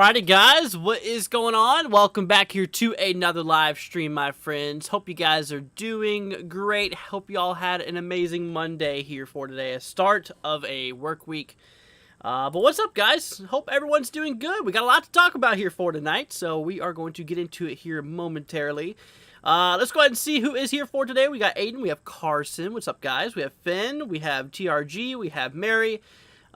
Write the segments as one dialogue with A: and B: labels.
A: Alrighty guys, what is going on? Welcome back here to another live stream, my friends. Hope you guys are doing great. Hope you all had an amazing Monday here for today, a start of a work week. But what's up, guys? Hope everyone's doing good. We got a lot to talk about here for tonight, so we are going to get into it here momentarily. Let's go ahead and see who is here for today. We got Aiden, we have Carson. What's up, guys? We have Finn, we have TRG, we have Mary.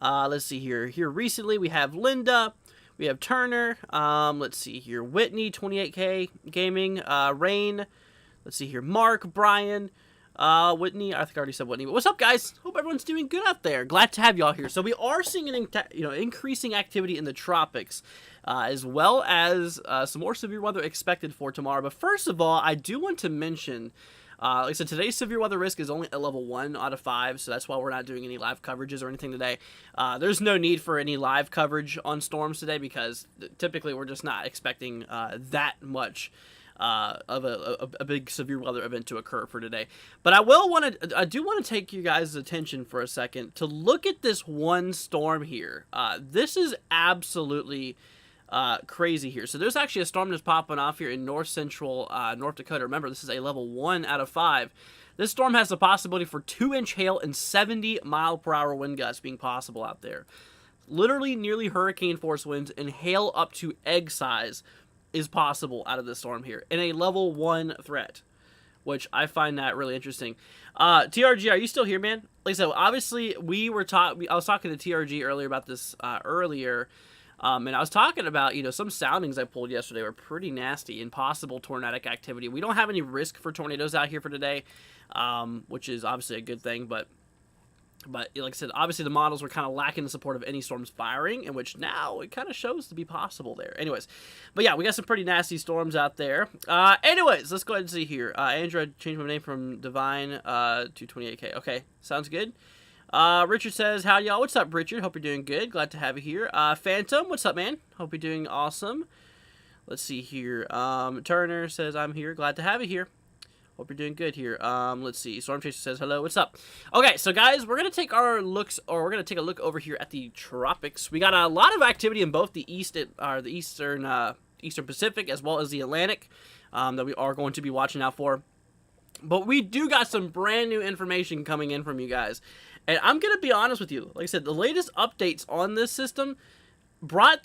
A: Let's see here. Here recently, we have Linda. We have Turner, let's see here, Whitney, 28K Gaming, Rain, let's see here, Mark, Brian, Whitney, I think I already said Whitney, but what's up, guys? Hope everyone's doing good out there. Glad to have you all here. So we are seeing an increasing activity in the tropics, as well as some more severe weather expected for tomorrow. But first of all, I do want to mention, like I said, today's severe weather risk is only at level 1 out of 5, so that's why we're not doing any live coverages or anything today. There's no need for any live coverage on storms today because typically we're just not expecting that much of a big severe weather event to occur for today. But I do want to take you guys' attention for a second to look at this one storm here. This is absolutely crazy here. So there's actually a storm that's popping off here in north central North Dakota. Remember, this is a level 1 out of 5. This storm has the possibility for 2-inch hail and 70-mile-per-hour wind gusts being possible out there. Literally nearly hurricane force winds and hail up to egg size is possible out of this storm here in a level 1 threat, which I find that really interesting. TRG, are you still here, man? Like I said, obviously I was talking to TRG earlier about this and I was talking about, some soundings I pulled yesterday were pretty nasty and possible tornadic activity. We don't have any risk for tornadoes out here for today, which is obviously a good thing. But like I said, obviously the models were kind of lacking the support of any storms firing, in which now it kind of shows to be possible there. Anyways, but yeah, we got some pretty nasty storms out there. Anyways, let's go ahead and see here. Andrew, I changed my name from Divine to 28K. Okay, sounds good. Richard says, howdy y'all. What's up, Richard? Hope you're doing good. Glad to have you here. Phantom, what's up, man? Hope you're doing awesome. Let's see here. Turner says, I'm here. Glad to have you here. Hope you're doing good here. Let's see. Storm Chaser says, hello. What's up? Okay, so guys, we're going to take a look over here at the tropics. We got a lot of activity in both the eastern Pacific as well as the Atlantic that we are going to be watching out for. But we do got some brand new information coming in from you guys. And I'm going to be honest with you. Like I said, the latest updates on this system brought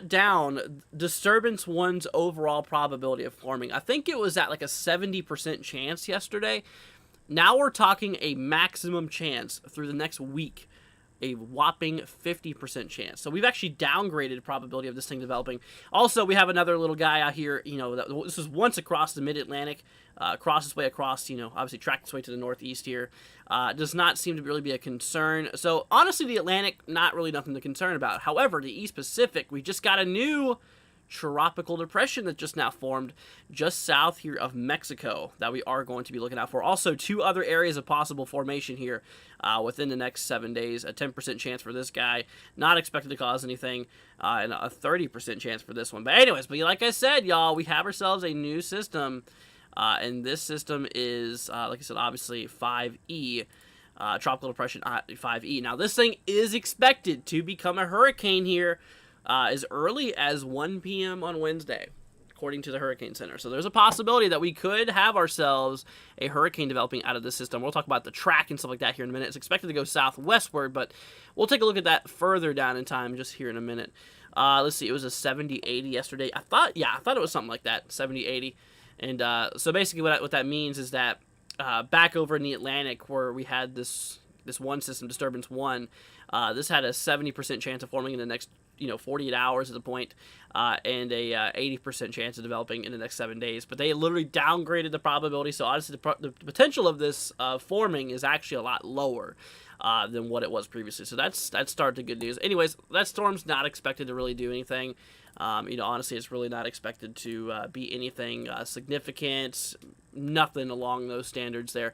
A: down Disturbance 1's overall probability of forming. I think it was at like a 70% chance yesterday. Now we're talking a maximum chance through the next week a whopping 50% chance. So we've actually downgraded the probability of this thing developing. Also, we have another little guy out here, you know, this was once across the mid-Atlantic, across its way across, you know, obviously tracked its way to the northeast here. Does not seem to really be a concern. So honestly, the Atlantic, not really nothing to concern about. However, the East Pacific, we just got a new tropical depression that just now formed just south here of Mexico that we are going to be looking out for. Also, 2 other areas of possible formation here within the next 7 days. A 10% chance for this guy, not expected to cause anything, and a 30% chance for this one. But anyways, like I said, y'all, we have ourselves a new system, and this system is, like I said, obviously 5E. Tropical Depression 5E. Now, this thing is expected to become a hurricane here as early as 1 p.m. on Wednesday, according to the Hurricane Center. So there's a possibility that we could have ourselves a hurricane developing out of this system. We'll talk about the track and stuff like that here in a minute. It's expected to go southwestward, but we'll take a look at that further down in time just here in a minute. Let's see, it was a 70-80 yesterday. I thought it was something like that, 70-80. And so basically what that means is that back over in the Atlantic where we had this one system, Disturbance 1, this had a 70% chance of forming in the next 48 hours at the point, and a 80% chance of developing in the next 7 days. But they literally downgraded the probability, so honestly the potential of this forming is actually a lot lower than what it was previously. So that started the good news. Anyways, that storm's not expected to really do anything. Honestly, it's really not expected to be anything significant. Nothing along those standards there.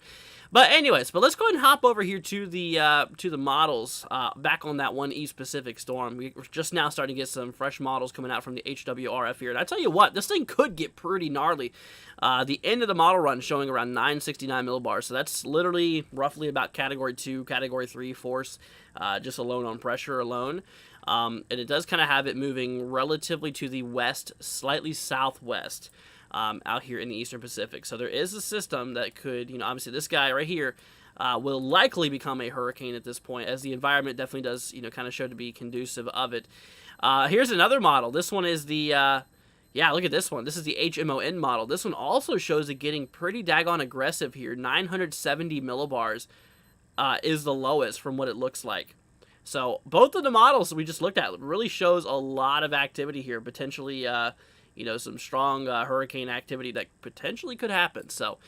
A: But anyways, let's go ahead and hop over here to the models. Back on that one East Pacific storm, we're just now starting to get some fresh models coming out from the HWRF here. And I tell you what, this thing could get pretty gnarly. The end of the model run showing around 969 millibars, so that's literally roughly about Category 2, Category 3 force, just alone on pressure alone. And it does kind of have it moving relatively to the west, slightly southwest, out here in the Eastern Pacific. So there is a system that could, obviously this guy right here will likely become a hurricane at this point, as the environment definitely does, kind of show to be conducive of it. Here's another model. This one is the, look at this one. This is the HMON model. This one also shows it getting pretty daggone aggressive here. 970 millibars is the lowest from what it looks like. So both of the models we just looked at really shows a lot of activity here, potentially, some strong hurricane activity that potentially could happen. So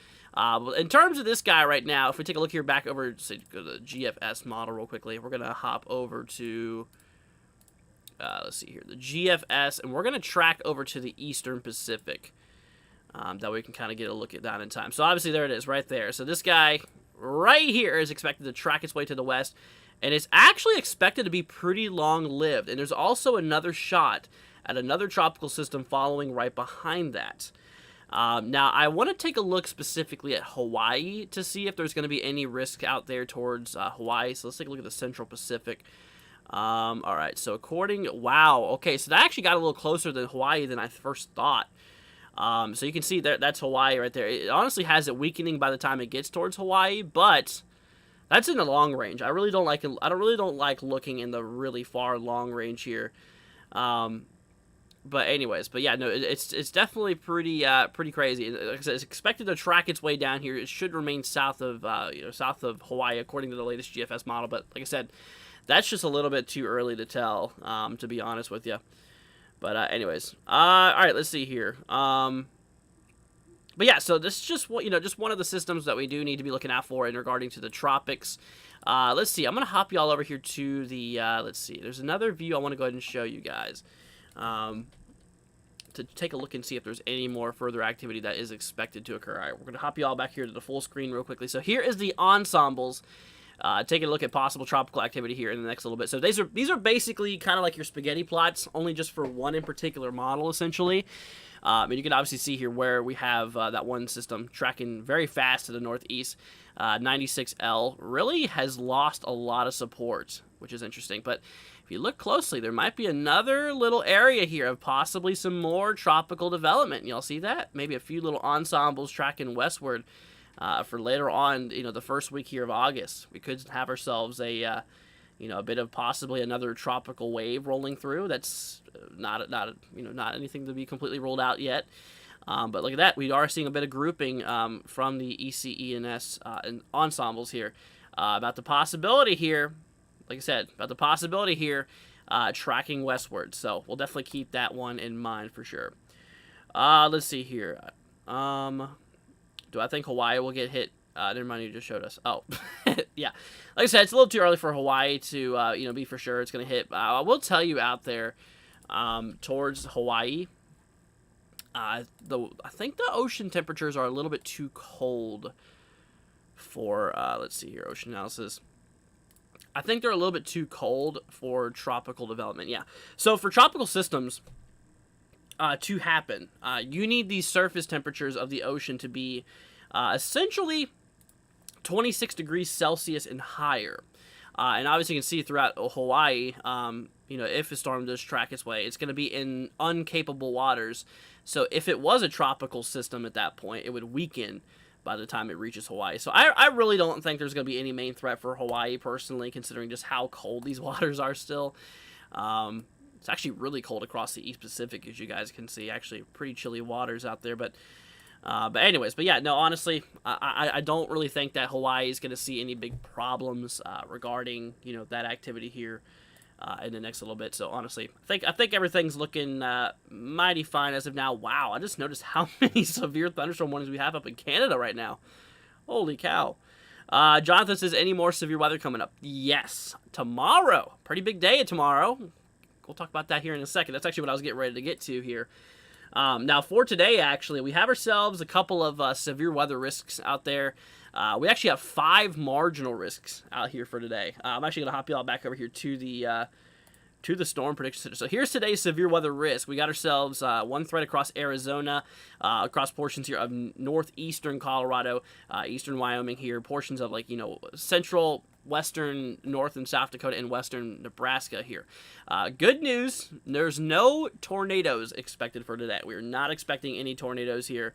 A: in terms of this guy right now, if we take a look here back over, say, go to the GFS model real quickly, we're going to hop over to, let's see here, the GFS, and we're going to track over to the Eastern Pacific. That way we can kind of get a look at that in time. So obviously there it is right there. So this guy right here is expected to track its way to the west. And it's actually expected to be pretty long-lived. And there's also another shot at another tropical system following right behind that. Now, I want to take a look specifically at Hawaii to see if there's going to be any risk out there towards Hawaii. So let's take a look at the Central Pacific. All right, so wow, okay, so that actually got a little closer than Hawaii than I first thought. So you can see that's Hawaii right there. It honestly has it weakening by the time it gets towards Hawaii, but that's in the long range. I really don't like it. I really don't like looking in the really far long range here. But anyways, yeah, no, it's definitely pretty crazy. Like I said, it's expected to track its way down here. It should remain south of south of Hawaii according to the latest GFS model. But like I said, that's just a little bit too early to tell, to be honest with you. But anyways, all right, let's see here. But yeah, so this is just just one of the systems that we do need to be looking out for in regarding to the tropics. Let's see. I'm gonna hop you all over here to the. Let's see. There's another view I want to go ahead and show you guys, to take a look and see if there's any more further activity that is expected to occur. All right, we're gonna hop you all back here to the full screen real quickly. So here is the ensembles. Taking a look at possible tropical activity here in the next little bit. So these are basically kind of like your spaghetti plots, only just for one in particular model, essentially. And you can obviously see here where we have that one system tracking very fast to the northeast. 96L really has lost a lot of support, which is interesting. But if you look closely, there might be another little area here of possibly some more tropical development. Y'all see that? Maybe a few little ensembles tracking westward. For later on, the first week here of August, we could have ourselves a bit of possibly another tropical wave rolling through. That's not anything to be completely ruled out yet. But look at that, we are seeing a bit of grouping from the ECENS and ensembles here about the possibility here. like I said, about the possibility here, tracking westward. So we'll definitely keep that one in mind for sure. Let's see here. Do I think Hawaii will get hit? Never mind, you just showed us. Oh, yeah. Like I said, it's a little too early for Hawaii to, be for sure it's going to hit. I will tell you out there, towards Hawaii, I think the ocean temperatures are a little bit too cold for, let's see here, ocean analysis. I think they're a little bit too cold for tropical development, yeah. So for tropical systems to happen, you need the surface temperatures of the ocean to be essentially 26 degrees Celsius and higher. And obviously you can see throughout Hawaii, if a storm does track its way, it's going to be in uncapable waters. So if it was a tropical system at that point, it would weaken by the time it reaches Hawaii. So I really don't think there's going to be any main threat for Hawaii, personally, considering just how cold these waters are still. It's actually really cold across the East Pacific, as you guys can see. Actually, pretty chilly waters out there. But anyways, yeah, no, honestly, I don't really think that Hawaii is going to see any big problems regarding, that activity here in the next little bit. So honestly, I think everything's looking mighty fine as of now. Wow, I just noticed how many severe thunderstorm warnings we have up in Canada right now. Holy cow. Jonathan says, any more severe weather coming up? Yes, tomorrow. Pretty big day tomorrow. We'll talk about that here in a second. That's actually what I was getting ready to get to here. Now, for today, actually, we have ourselves a couple of severe weather risks out there. We actually have 5 marginal risks out here for today. I'm actually going to hop y'all back over here to the storm prediction center. So here's today's severe weather risk. We got ourselves one threat across Arizona, across portions here of northeastern Colorado, eastern Wyoming here, portions of central, western North and South Dakota, and western Nebraska here. Good news, there's no tornadoes expected for today. We're not expecting any tornadoes here,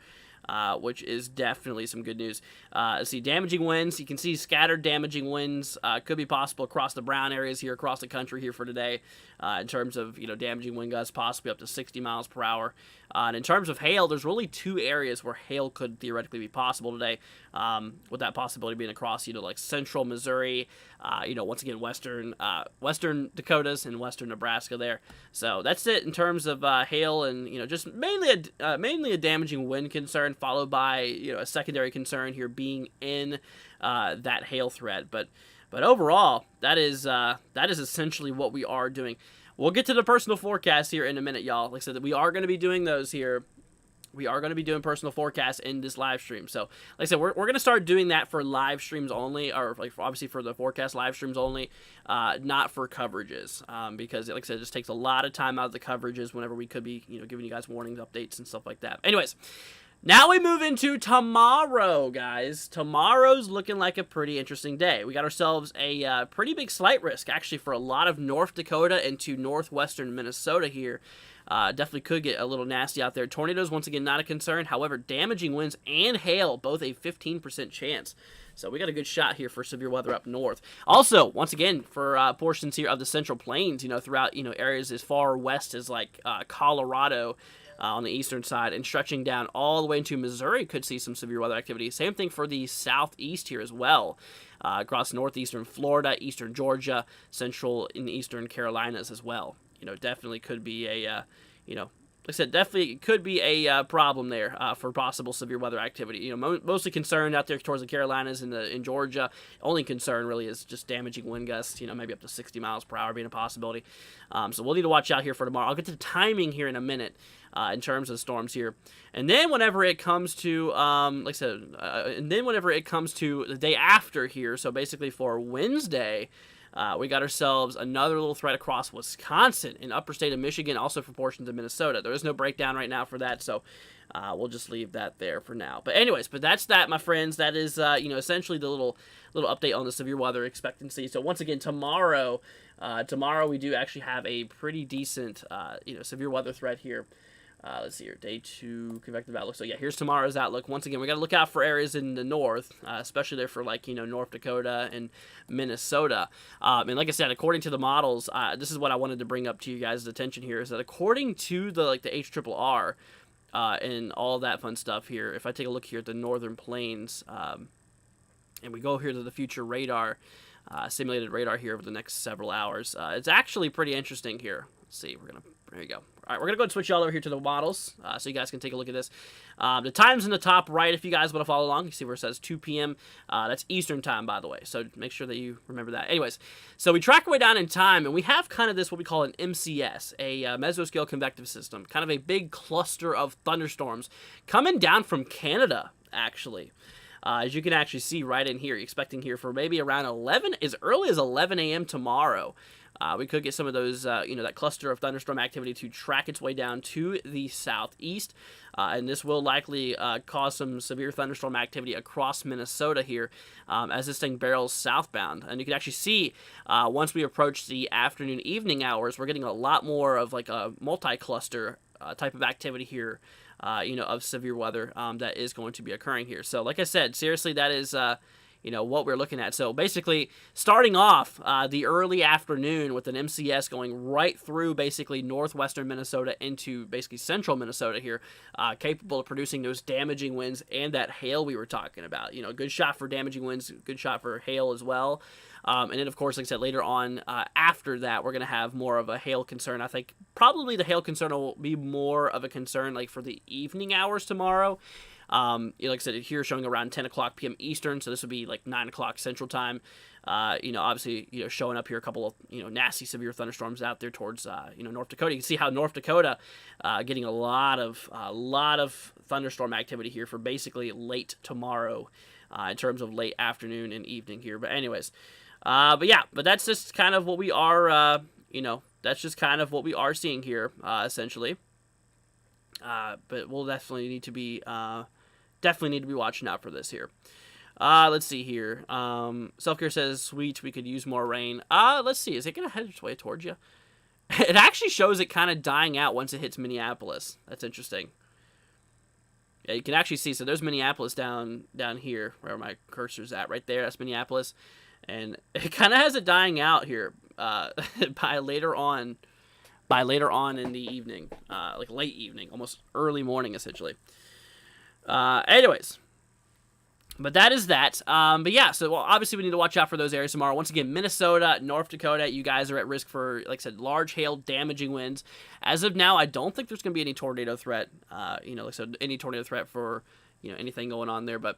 A: which is definitely some good news. Let's see, damaging winds. You can see scattered damaging winds could be possible across the brown areas here, across the country here for today, in terms of, damaging wind gusts possibly up to 60 miles per hour. And in terms of hail, there's really 2 areas where hail could theoretically be possible today, with that possibility being across, like central Missouri, once again, western Dakotas and western Nebraska there. So that's it in terms of hail and, just mainly a damaging wind concern, followed by, a secondary concern here being in that hail threat. But overall, that is essentially what we are doing. We'll get to the personal forecast here in a minute, y'all. Like I said, we are going to be doing those here. We are going to be doing personal forecasts in this live stream. So, like I said, we're going to start doing that for live streams only, or obviously for the forecast live streams only, not for coverages, because, like I said, it just takes a lot of time out of the coverages whenever we could be, giving you guys warnings, updates, and stuff like that. Anyways, now we move into tomorrow, guys. Tomorrow's looking like a pretty interesting day. We got ourselves a pretty big slight risk, actually, for a lot of North Dakota into northwestern Minnesota here. Definitely could get a little nasty out there. Tornadoes, once again, not a concern. However, damaging winds and hail, both a 15% chance. So we got a good shot here for severe weather up north. Also, once again, for portions here of the Central Plains, throughout, areas as far west as Colorado, on the eastern side, and stretching down all the way into Missouri could see some severe weather activity. Same thing for the southeast here as well, across northeastern Florida, eastern Georgia, central and eastern Carolinas as well. Definitely could be a, like I said, definitely could be a problem there for possible severe weather activity. Mostly concerned out there towards the Carolinas and in Georgia. Only concern really is just damaging wind gusts, maybe up to 60 miles per hour being a possibility. So we'll need to watch out here for tomorrow. I'll get to the timing here in a minute in terms of the storms here. And then whenever it comes to, like I said, whenever it comes to the day after here, so basically for Wednesday, we got ourselves another little threat across Wisconsin and upper state of Michigan, also for portions of Minnesota. There is no breakdown right now for that, so we'll just leave that there for now. But anyways, that's that, my friends. That is, essentially the little update on the severe weather expectancy. So once again, tomorrow we do actually have a pretty decent, severe weather threat here. Let's see here, day 2 convective outlook. So yeah, here's tomorrow's outlook. Once again, we got to look out for areas in the north, especially there for North Dakota and Minnesota. And like I said, according to the models, this is what I wanted to bring up to you guys' attention here, is that according to the HRRR and all that fun stuff here, if I take a look here at the northern plains, and we go here to the future radar, simulated radar here over the next several hours. It's actually pretty interesting here. Let's see. There you go. All right, we're going to go and switch y'all over here to the models so you guys can take a look at this. The time's in the top right if you guys want to follow along. You see where it says 2 p.m. That's Eastern time, by the way, so make sure that you remember that. Anyways, so we track our way down in time, and we have kind of this, what we call an MCS, a mesoscale convective system, kind of a big cluster of thunderstorms coming down from Canada, actually. As you can actually see right in here, you're expecting here for maybe around 11, as early as 11 a.m. tomorrow. We could get some of those, that cluster of thunderstorm activity to track its way down to the southeast, and this will likely cause some severe thunderstorm activity across Minnesota here as this thing barrels southbound. And you can actually see once we approach the afternoon, evening hours, we're getting a lot more of like a multi-cluster type of activity here, of severe weather that is going to be occurring here. So like I said, seriously, that is... what we're looking at. So basically, starting off the early afternoon with an MCS going right through basically northwestern Minnesota into basically central Minnesota here, capable of producing those damaging winds and that hail we were talking about. Good shot for damaging winds, good shot for hail as well. And then, of course, like I said, later on, after that, we're going to have more of a hail concern. I think probably the hail concern will be more of a concern like for the evening hours tomorrow. Like I said, here showing around 10 o'clock p.m. Eastern, so this would be like 9 o'clock Central Time. Obviously, showing up here a couple of, nasty severe thunderstorms out there towards, North Dakota. You can see how North Dakota getting a lot of thunderstorm activity here for basically late tomorrow in terms of late afternoon and evening here. But anyways, but that's just kind of what we are, that's just kind of what we are seeing here, essentially. But we'll definitely need to be watching out for this here. Let's see here. Selfcare says, sweet, we could use more rain. Let's see. Is it going to head its way towards you? It actually shows it kind of dying out once it hits Minneapolis. That's interesting. Yeah, you can actually see. So there's Minneapolis down here, where my cursor's at. Right there, that's Minneapolis. And it kind of has it dying out here by later on in the evening, like late evening, almost early morning, essentially. Anyways, but that is that. But yeah, so obviously we need to watch out for those areas tomorrow. Once again, Minnesota, North Dakota, you guys are at risk for, like I said, large hail, damaging winds. As of now, I don't think there's going to be any tornado threat, like I said, any tornado threat for, anything going on there, but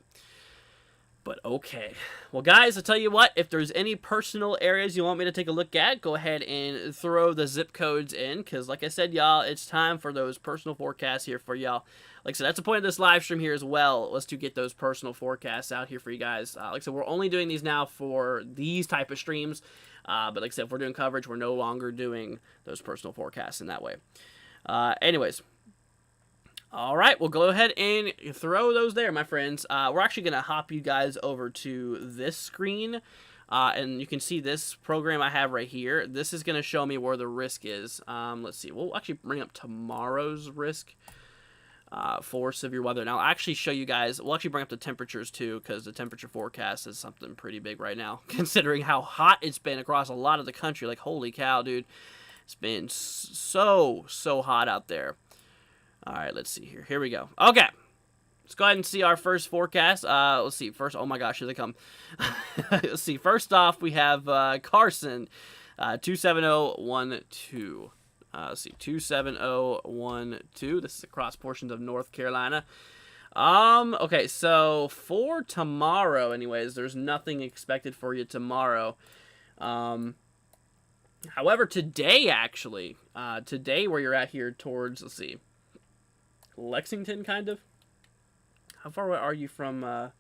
A: okay. Well, guys, I'll tell you what, if there's any personal areas you want me to take a look at, go ahead and throw the zip codes in, because like I said, y'all, it's time for those personal forecasts here for y'all. Like I said, that's the point of this live stream here as well, was to get those personal forecasts out here for you guys. Like I said, we're only doing these now for these type of streams, but like I said, if we're doing coverage, we're no longer doing those personal forecasts in that way. Anyways. All right, we'll go ahead and throw those there, my friends. We're actually going to hop you guys over to this screen, and you can see this program I have right here. This is going to show me where the risk is. Let's see. We'll actually bring up tomorrow's risk for severe weather. And I'll actually show you guys. We'll actually bring up the temperatures, too, because the temperature forecast is something pretty big right now, considering how hot it's been across a lot of the country. Like, holy cow, dude. It's been so hot out there. All right, let's see here. Here we go. Okay. Let's go ahead and see our first forecast. Let's see. First, oh my gosh, here they come. Let's see. First off, we have Carson, 27012. Let's see, 27012. This is across portions of North Carolina. Okay, so for tomorrow, anyways, there's nothing expected for you tomorrow. However, today, actually, today where you're at here towards, let's see, Lexington, kind of. How far away are you from, let's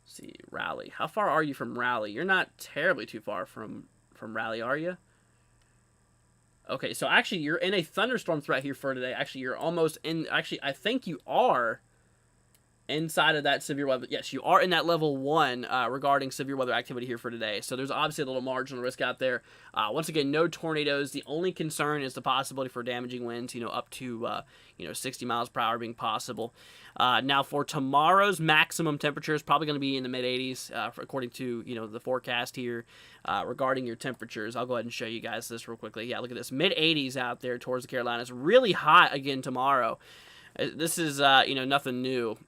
A: see, Raleigh? How far are you from Raleigh? You're not terribly too far from Raleigh, are you? Okay, so actually, you're in a thunderstorm threat here for today. Actually, you're almost in, actually, I think you are inside of that severe weather. Yes, you are in that level 1 regarding severe weather activity here for today. So there's obviously a little marginal risk out there. Once again, no tornadoes. The only concern is the possibility for damaging winds, up to 60 miles per hour being possible. Now for tomorrow's maximum temperature is probably going to be in the mid 80s, according to the forecast here regarding your temperatures. I'll go ahead and show you guys this real quickly. Yeah, look at this, mid 80s out there towards the Carolinas. Really hot again tomorrow. This is nothing new.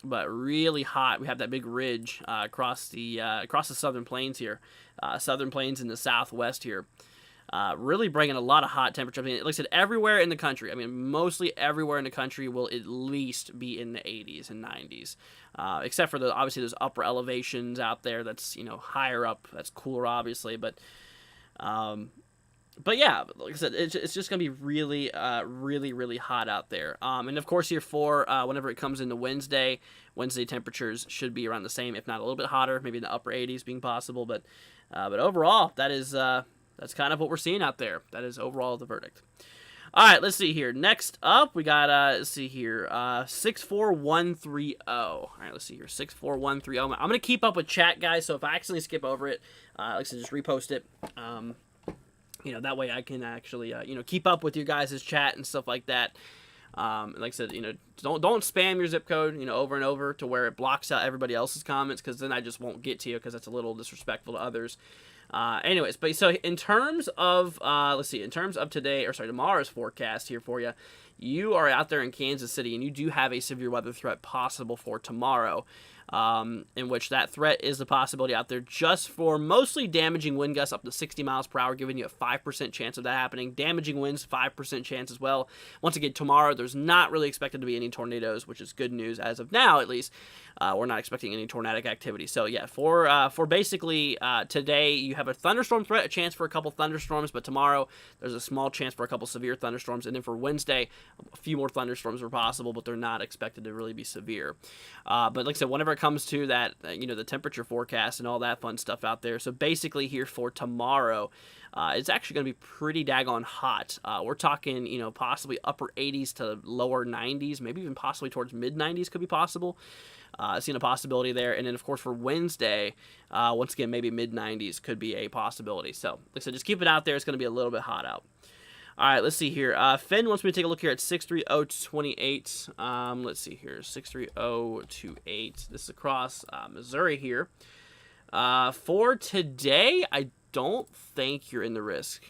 A: but really hot. We have that big ridge across the southern plains here, southern plains in the southwest here. Really bringing a lot of hot temperature. I mean, like I said, everywhere in the country. I mean, mostly everywhere in the country will at least be in the 80s and 90s, except for obviously those upper elevations out there. That's higher up. That's cooler, obviously, but yeah, like I said, it's just gonna be really, really hot out there. And of course, here for whenever it comes into Wednesday temperatures should be around the same, if not a little bit hotter, maybe in the upper 80s being possible. But overall, that is. That's kind of what we're seeing out there. That is overall the verdict. All right, let's see here. Next up, we got, let's see here, 64130. All right, let's see here, 64130. I'm going to keep up with chat, guys, so if I accidentally skip over it, like I said, just repost it. That way I can actually, keep up with you guys' chat and stuff like that. Like I said, don't spam your zip code, over and over to where it blocks out everybody else's comments, because then I just won't get to you, because that's a little disrespectful to others. Anyways, but so in terms of, tomorrow's forecast here for you, you are out there in Kansas City, and you do have a severe weather threat possible for tomorrow, in which that threat is the possibility out there just for mostly damaging wind gusts up to 60 miles per hour, giving you a 5% chance of that happening. Damaging winds, 5% chance as well. Once again, tomorrow, there's not really expected to be any tornadoes, which is good news as of now, at least. We're not expecting any tornadic activity. So, yeah, for basically today, you have a thunderstorm threat, a chance for a couple thunderstorms, but tomorrow, there's a small chance for a couple severe thunderstorms. And then for Wednesday, a few more thunderstorms are possible, but they're not expected to really be severe. But like I said, whenever it comes to that, the temperature forecast and all that fun stuff out there. So basically here for tomorrow, it's actually going to be pretty daggone hot. We're talking, possibly upper 80s to lower 90s, maybe even possibly towards mid 90s could be possible. Seeing a possibility there. And then, of course, for Wednesday, once again, maybe mid 90s could be a possibility. So, like I said, just keep it out there. It's going to be a little bit hot out. All right, let's see here. Finn wants me to take a look here at 63028. Let's see here, 63028. This is across Missouri here. For today, I don't think you're in the risk.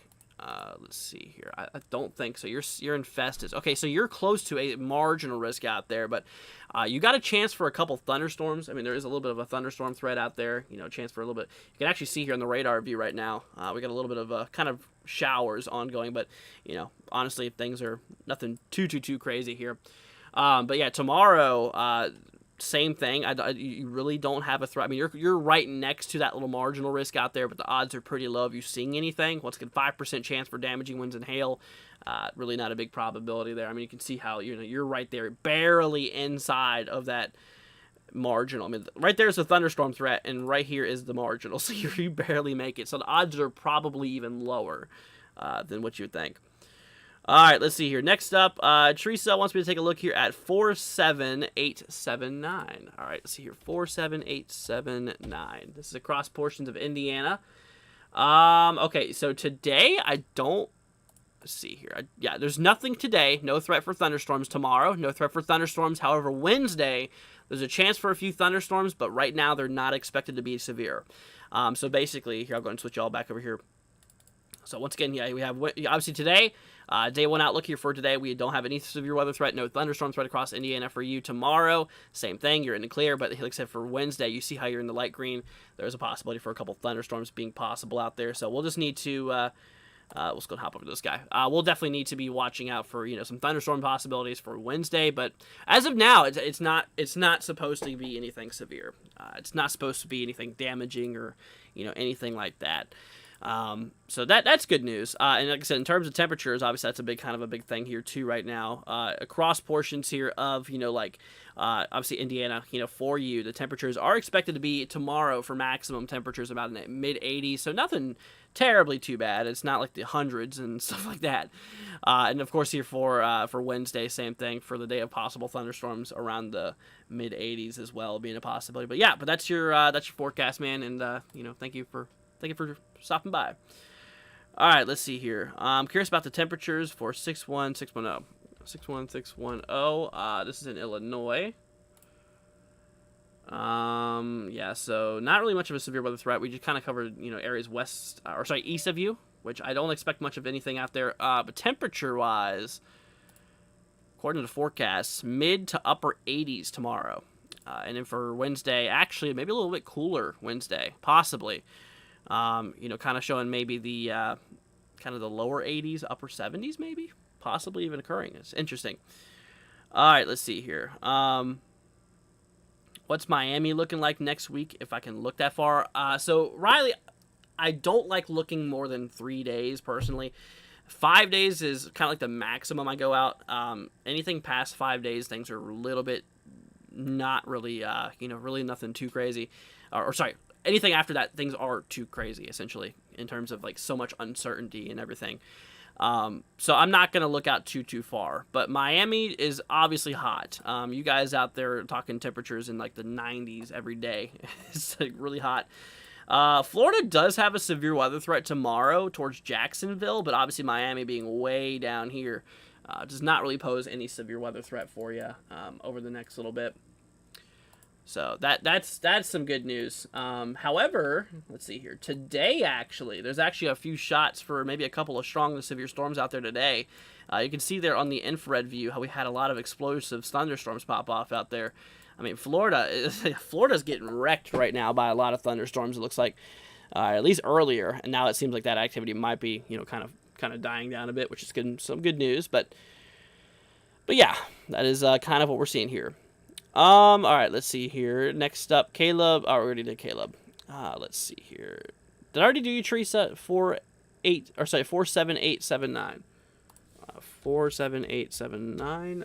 A: Let's see here. I don't think so. You're in Festus. Okay, so you're close to a marginal risk out there, but you got a chance for a couple thunderstorms. I mean, there is a little bit of a thunderstorm threat out there. A chance for a little bit. You can actually see here on the radar view right now. We got a little bit of kind of showers ongoing, but honestly, things are nothing too crazy here. But yeah, tomorrow. Same thing. You really don't have a threat. I mean, you're right next to that little marginal risk out there, but the odds are pretty low of you seeing anything. Once again, 5% chance for damaging winds and hail. Really not a big probability there. I mean, you can see how you're right there, barely inside of that marginal. I mean, right there is a thunderstorm threat, and right here is the marginal, so you barely make it. So the odds are probably even lower than what you would think. All right, let's see here. Next up, Teresa wants me to take a look here at 47879. All right, let's see here. 47879. This is across portions of Indiana. Okay, so today I don't see here. Yeah, there's nothing today. No threat for thunderstorms tomorrow. No threat for thunderstorms. However, Wednesday, there's a chance for a few thunderstorms, but right now they're not expected to be severe. So basically, here, I'll go and switch y'all back over here. So once again, yeah, we have obviously today, day one outlook here for today. We don't have any severe weather threat, no thunderstorm threat across Indiana for you. Tomorrow, same thing, you're in the clear, but like I said, for Wednesday, you see how you're in the light green. There's a possibility for a couple thunderstorms being possible out there. So we'll just need to, let's go and hop over to this guy. We'll definitely need to be watching out for, some thunderstorm possibilities for Wednesday, but as of now, it's not supposed to be anything severe. It's not supposed to be anything damaging or, anything like that. So that's good news. And like I said, in terms of temperatures, obviously that's a big thing here too right now. Across portions here of, obviously Indiana, for you, the temperatures are expected to be tomorrow for maximum temperatures about in the mid 80s. So nothing terribly too bad. It's not like the hundreds and stuff like that. And of course here for Wednesday, same thing for the day of possible thunderstorms around the mid 80s as well being a possibility. But yeah, that's your forecast, man. And, thank you for stopping by. All right, let's see here. I'm curious about the temperatures for 61610. 61610. This is in Illinois. Yeah, so not really much of a severe weather threat. We just kind of covered, areas east of you, which I don't expect much of anything out there. But temperature-wise, according to the forecast, mid to upper 80s tomorrow. And then for Wednesday, actually, maybe a little bit cooler Wednesday, possibly. Kind of showing maybe the kind of the lower 80s, upper 70s, maybe, possibly even occurring. It's interesting. All right, let's see here. What's Miami looking like next week, if I can look that far? So, Riley, I don't like looking more than 3 days, personally. 5 days is kind of like the maximum I go out. Anything past 5 days, things are a little bit not really, really nothing too crazy. Or sorry, anything after that, things are too crazy, essentially, in terms of like so much uncertainty and everything. So I'm not going to look out too far. But Miami is obviously hot. You guys out there talking temperatures in like the 90s every day. It's like really hot. Florida does have a severe weather threat tomorrow towards Jacksonville, but obviously Miami being way down here does not really pose any severe weather threat for you over the next little bit. So that's some good news. However, let's see here. Today, actually, there's actually a few shots for maybe a couple of strong to severe storms out there today. You can see there on the infrared view how we had a lot of explosive thunderstorms pop off out there. I mean, Florida's getting wrecked right now by a lot of thunderstorms. It looks like, at least earlier, and now it seems like that activity might be, kind of dying down a bit, which is some good news. But yeah, that is kind of what we're seeing here. All right, let's see here. Next up, Caleb. Oh, we already did Caleb. Let's see here. Did I already do you, Teresa? 47879. 47879.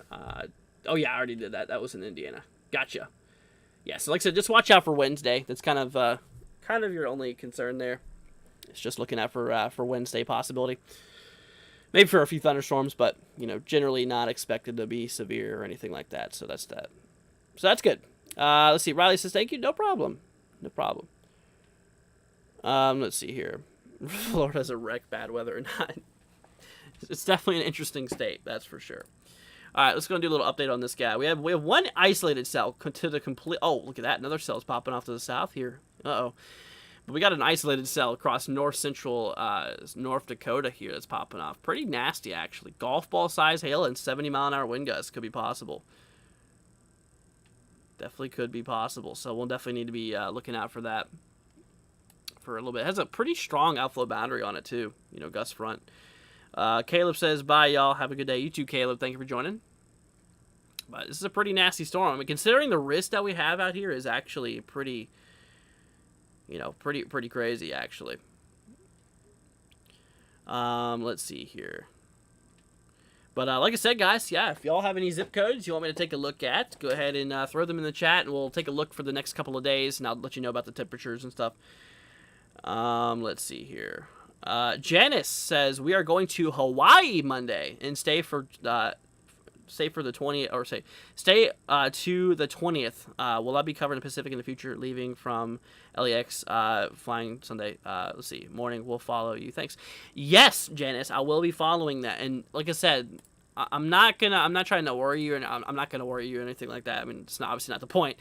A: Oh yeah, I already did that. That was in Indiana. Gotcha. Yeah, so like I said, just watch out for Wednesday. That's kind of your only concern there. It's just looking out for Wednesday possibility. Maybe for a few thunderstorms, but generally not expected to be severe or anything like that. So that's that. So that's good. Let's see. Riley says, thank you. No problem. No problem. Let's see here. Florida's a wreck, bad weather or not. It's definitely an interesting state, that's for sure. All right, let's go and do a little update on this guy. We have one isolated cell to the complete... Oh, look at that. Another cell's popping off to the south here. Uh-oh. But we got an isolated cell across north-central North Dakota here that's popping off. Pretty nasty, actually. Golf ball size hail and 70-mile-an-hour wind gusts could be possible. Definitely could be possible. So we'll definitely need to be looking out for that for a little bit. It has a pretty strong outflow boundary on it, too. Gust front. Caleb says, bye, y'all. Have a good day. You too, Caleb. Thank you for joining. But this is a pretty nasty storm. I mean, considering the risk that we have out here is actually pretty, pretty crazy, actually. Let's see here. But like I said, guys, yeah, if y'all have any zip codes you want me to take a look at, go ahead and throw them in the chat, and we'll take a look for the next couple of days, and I'll let you know about the temperatures and stuff. Let's see here. Janice says we are going to Hawaii Monday and stay for the 20th, or stay to the 20th. Will I be covering the Pacific in the future? Leaving from LAX, flying Sunday. Let's see. Morning. We'll follow you. Thanks. Yes, Janice, I will be following that. And like I said, I'm not trying to worry you, and I'm not gonna worry you or anything like that. I mean, it's obviously not the point.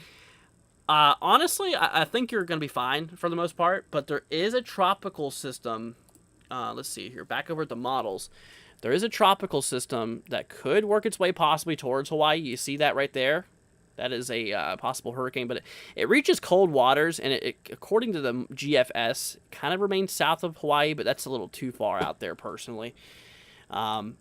A: Honestly, I think you're gonna be fine for the most part. But there is a tropical system. Let's see here. Back over at the models. There is a tropical system that could work its way possibly towards Hawaii. You see that right there? That is a possible hurricane, but it reaches cold waters, and it according to the GFS, kind of remains south of Hawaii, but that's a little too far out there, personally, to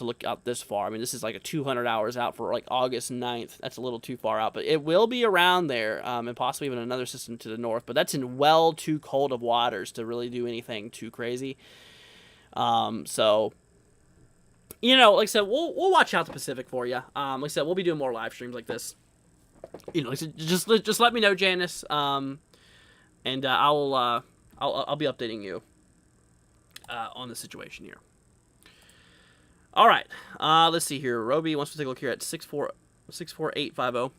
A: look out this far. I mean, this is like a 200 hours out for like August 9th. That's a little too far out, but it will be around there, and possibly even another system to the north, but that's in well too cold of waters to really do anything too crazy. So... like I said, we'll watch out the Pacific for you. Like I said, we'll be doing more live streams like this. Like I said, just let me know, Janice. And I'll be updating you on the situation here. All right. Let's see here. Roby wants to take a look here at 64850.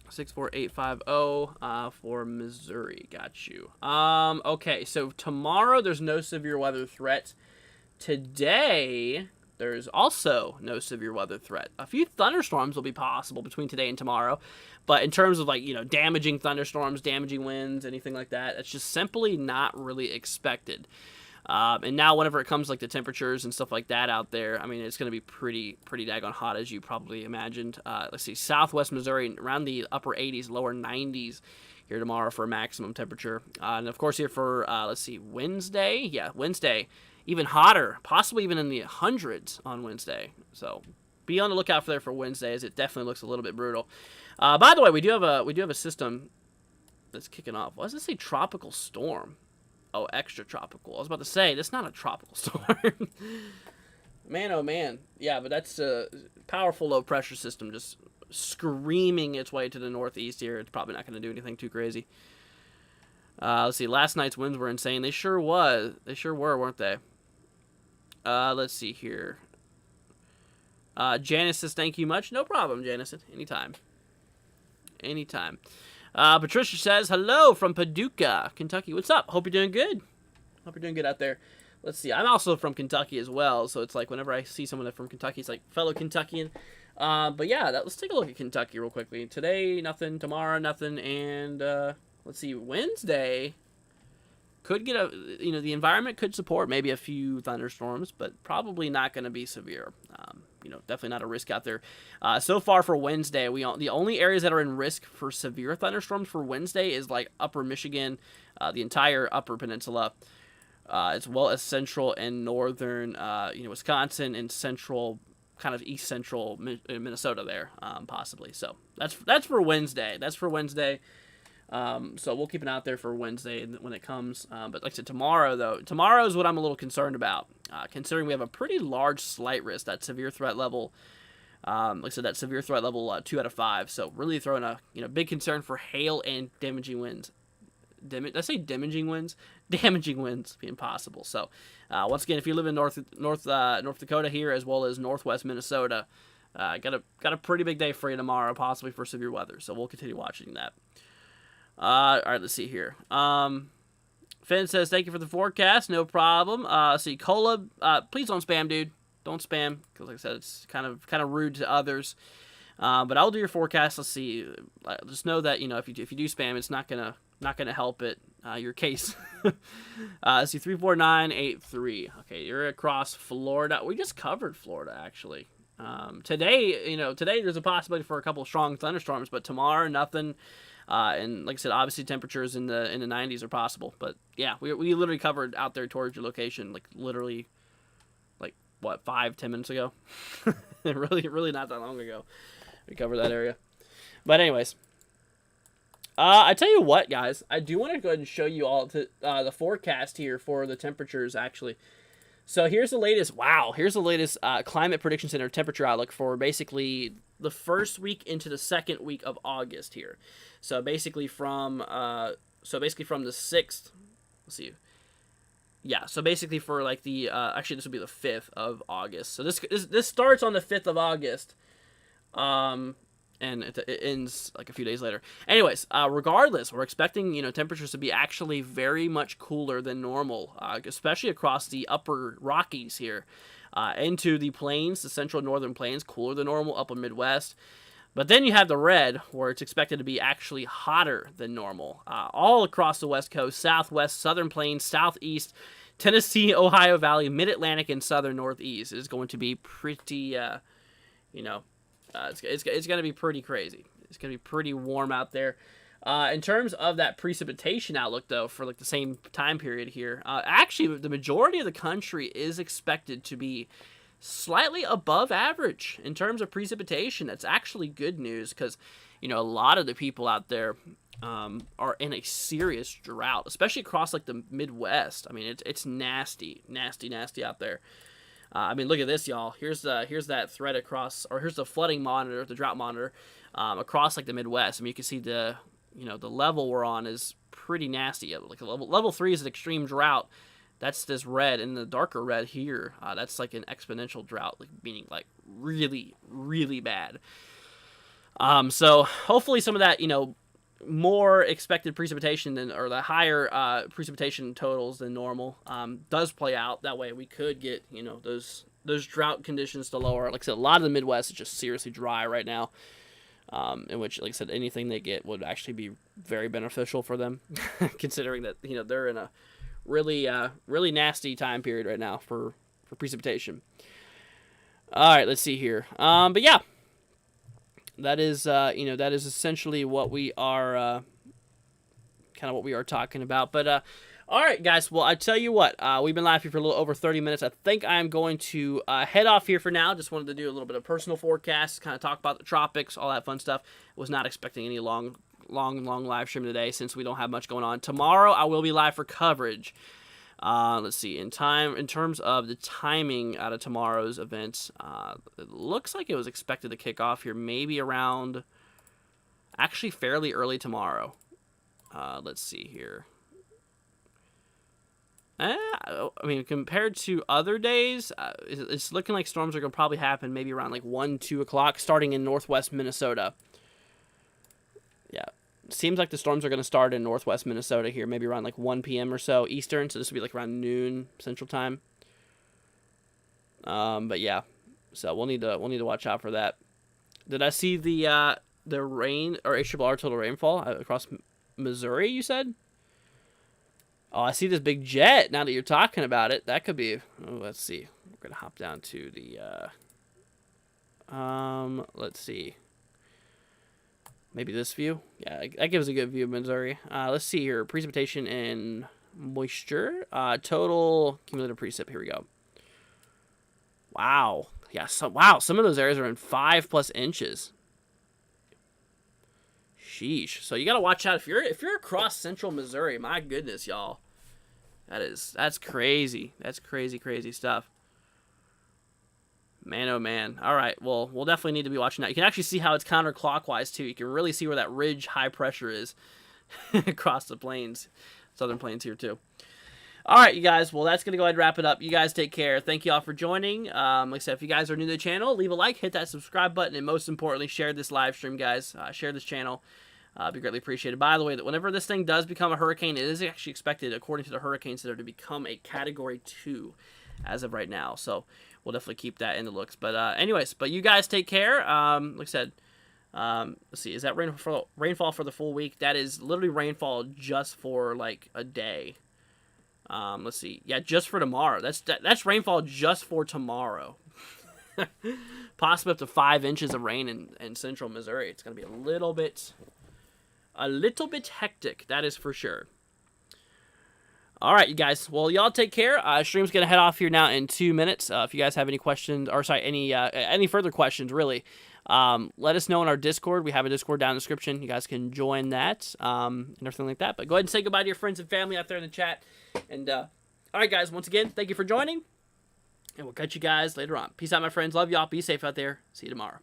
A: 64850 for Missouri. Got you. Okay. So tomorrow there's no severe weather threat. Today, there's also no severe weather threat. A few thunderstorms will be possible between today and tomorrow, but in terms of damaging thunderstorms, damaging winds, anything like that, it's just simply not really expected. And now whenever it comes like the temperatures and stuff like that out there, I mean, it's going to be pretty daggone hot, as you probably imagined. Let's see, southwest Missouri around the upper 80s, lower 90s here tomorrow for a maximum temperature. And of course here for, let's see, Wednesday. Yeah, Wednesday, even hotter, possibly even in the hundreds on Wednesday. So be on the lookout for Wednesday, as it definitely looks a little bit brutal. By the way, we do have a system that's kicking off. Why does it say tropical storm? Oh, extra tropical. I was about to say, that's not a tropical storm. Man, oh man. Yeah, but that's a powerful low pressure system just screaming its way to the northeast here. It's probably not going to do anything too crazy. Let's see. Last night's winds were insane. They sure was. They sure were, weren't they? Let's see here. Janice says, thank you much. No problem, Janice. Anytime. Anytime. Patricia says, hello from Paducah, Kentucky. What's up? Hope you're doing good. Hope you're doing good out there. Let's see. I'm also from Kentucky as well, so it's like whenever I see someone from Kentucky, it's like fellow Kentuckian. But yeah, let's take a look at Kentucky real quickly. Today, nothing. Tomorrow, nothing. And let's see, Wednesday could get the environment could support maybe a few thunderstorms, but probably not going to be severe. Definitely not a risk out there. So far for Wednesday, the only areas that are in risk for severe thunderstorms for Wednesday is like upper Michigan, the entire upper peninsula, as well as central and northern, Wisconsin and central, kind of east central Minnesota there, possibly. So that's for Wednesday. That's for Wednesday. So we'll keep an eye out there for Wednesday when it comes. But like I said, tomorrow is what I'm a little concerned about, considering we have a pretty large slight risk, that severe threat level. Like I said, that severe threat level 2 out of 5. So really throwing a big concern for hail and damaging winds. Did I say damaging winds? Damaging winds being possible. So once again, if you live in North Dakota here, as well as northwest Minnesota, got a pretty big day for you tomorrow, possibly for severe weather. So we'll continue watching that. All right, let's see here. Finn says, thank you for the forecast. No problem. Let's see, Cola, please don't spam, dude. Don't spam, because like I said, it's kind of rude to others. But I'll do your forecast. Let's see. Just know that, if you do spam, it's not gonna help your case. Let's see, 34983. Okay, you're across Florida. We just covered Florida, actually. Today there's a possibility for a couple of strong thunderstorms, but tomorrow, nothing. And like I said, obviously temperatures in the 90s are possible. But yeah, we literally covered out there towards your location, like literally, like what, 5-10 minutes ago. really not that long ago. We covered that area. But anyways, I tell you what, guys, I do want to go ahead and show you all the forecast here for the temperatures actually. So here's the latest. Wow, here's the latest Climate Prediction Center temperature outlook for basically the first week into the second week of August here. So basically from the 6th. Let's see. Yeah, so basically for like the actually this would be the 5th of August. So this starts on the 5th of August. And it ends like a few days later. Anyways, regardless, we're expecting temperatures to be actually very much cooler than normal, especially across the upper Rockies here, into the plains, the central and northern plains, cooler than normal, upper Midwest. But then you have the red, where it's expected to be actually hotter than normal, all across the West Coast, Southwest, Southern Plains, Southeast, Tennessee, Ohio Valley, Mid-Atlantic, and Southern Northeast. It is going to be pretty, it's going to be pretty crazy. It's going to be pretty warm out there. In terms of that precipitation outlook, though, for like the same time period here, actually the majority of the country is expected to be slightly above average in terms of precipitation. That's actually good news because, a lot of the people out there are in a serious drought, especially across like the Midwest. I mean, it's nasty out there. Look at this, y'all. Here's that thread across, or here's the flooding monitor, the drought monitor, across like the Midwest. You can see the level we're on is pretty nasty. Like level 3 is an extreme drought. That's this red, and the darker red here, that's like an exponential drought, like meaning like really, really bad. So hopefully some of that, more expected precipitation or the higher precipitation totals than normal does play out. That way we could get those drought conditions to lower. Like I said, a lot of the Midwest is just seriously dry right now, in which, like I said, anything they get would actually be very beneficial for them, considering that they're in a really nasty time period right now for precipitation. All right, let's see here. But yeah, that is that is essentially what we are kind of what we are talking about. But all right, guys. Well, I tell you what, we've been live here for a little over 30 minutes. I think I'm going to head off here for now. Just wanted to do a little bit of personal forecast, kind of talk about the tropics, all that fun stuff. Was not expecting any long live stream today since we don't have much going on. Tomorrow I will be live for coverage. Let's see, in terms of the timing out of tomorrow's events, it looks like it was expected to kick off here maybe around, actually fairly early tomorrow. Let's see here. I mean, compared to other days, it's looking like storms are going to probably happen maybe around like 1, 2 o'clock, starting in northwest Minnesota. Yeah, seems like the storms are going to start in northwest Minnesota here, maybe around like 1 p.m. or so Eastern, so this will be like around noon Central Time. But yeah, so we'll need to watch out for that. Did I see the rain or HRR total rainfall across Missouri, you said? Oh, I see this big jet now that you're talking about it. That could be... Oh, let's see. We're going to hop down to the... let's see. Maybe this view? Yeah, that gives a good view of Missouri. Let's see here. Precipitation and moisture. Total cumulative precip. Here we go. Wow. Yeah, some of those areas are in 5+ inches. Sheesh. So you got to watch out if you're across central Missouri. My goodness, y'all. That's crazy. That's crazy stuff. Man, oh man. All right. Well, we'll definitely need to be watching that. You can actually see how it's counterclockwise too. You can really see where that ridge high pressure is across the plains, southern plains here too. All right, you guys. Well, that's going to go ahead and wrap it up. You guys take care. Thank you all for joining. Like I said, if you guys are new to the channel, leave a like, hit that subscribe button, and most importantly, share this live stream, guys. Share this channel. Be greatly appreciated. By the way, that whenever this thing does become a hurricane, it is actually expected, according to the Hurricane Center, to become a Category 2 as of right now. So we'll definitely keep that in the looks. But anyways, you guys take care. Like I said, let's see. Is that rainfall for the full week? That is literally rainfall just for like a day. Let's see. Yeah, just for tomorrow. That's rainfall just for tomorrow. Possibly up to 5 inches of rain in central Missouri. It's going to be a little bit hectic. That is for sure. All right, you guys. Well, y'all take care. Stream's going to head off here now in 2 minutes. If you guys have any questions, or sorry, any further questions, really, let us know in our Discord. We have a Discord down in the description. You guys can join that and everything like that. But go ahead and say goodbye to your friends and family out there in the chat. And all right, guys, once again, thank you for joining. And we'll catch you guys later on. Peace out, my friends. Love y'all. Be safe out there. See you tomorrow.